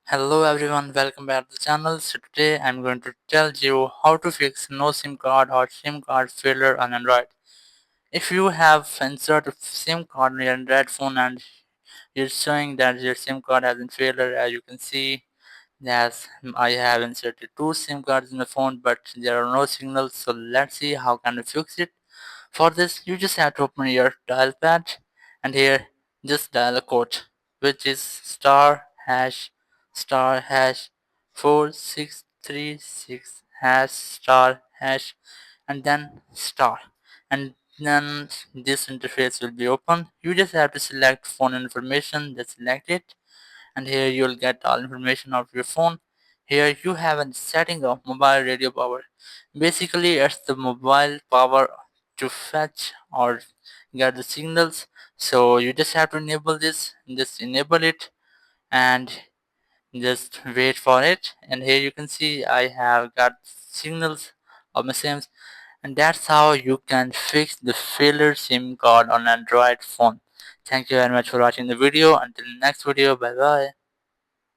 Hello everyone, welcome back to the channel. So today I'm going to tell you how to fix no SIM card or SIM card failure on Android. If you have inserted SIM card on your Android phone and it's showing that your SIM card has been failure, as you can see, yes, I have inserted two SIM cards in the phone but there are no signals. So let's see how can we fix it. For this, you just have to open your dial pad and here just dial a code which is star hash 4636 hash star hash and then star, and then this interface will be open. You just have to select phone information, just select it, and here you'll get all information of your phone. Here you have a setting of mobile radio power. Basically it's the mobile power to fetch or get the signals. So you just have to enable this, just enable it and just wait for it. And here you can see I have got signals of my sims, and that's how you can fix the failure SIM card on Android phone. Thank you very much for watching the video. Until next video, bye bye.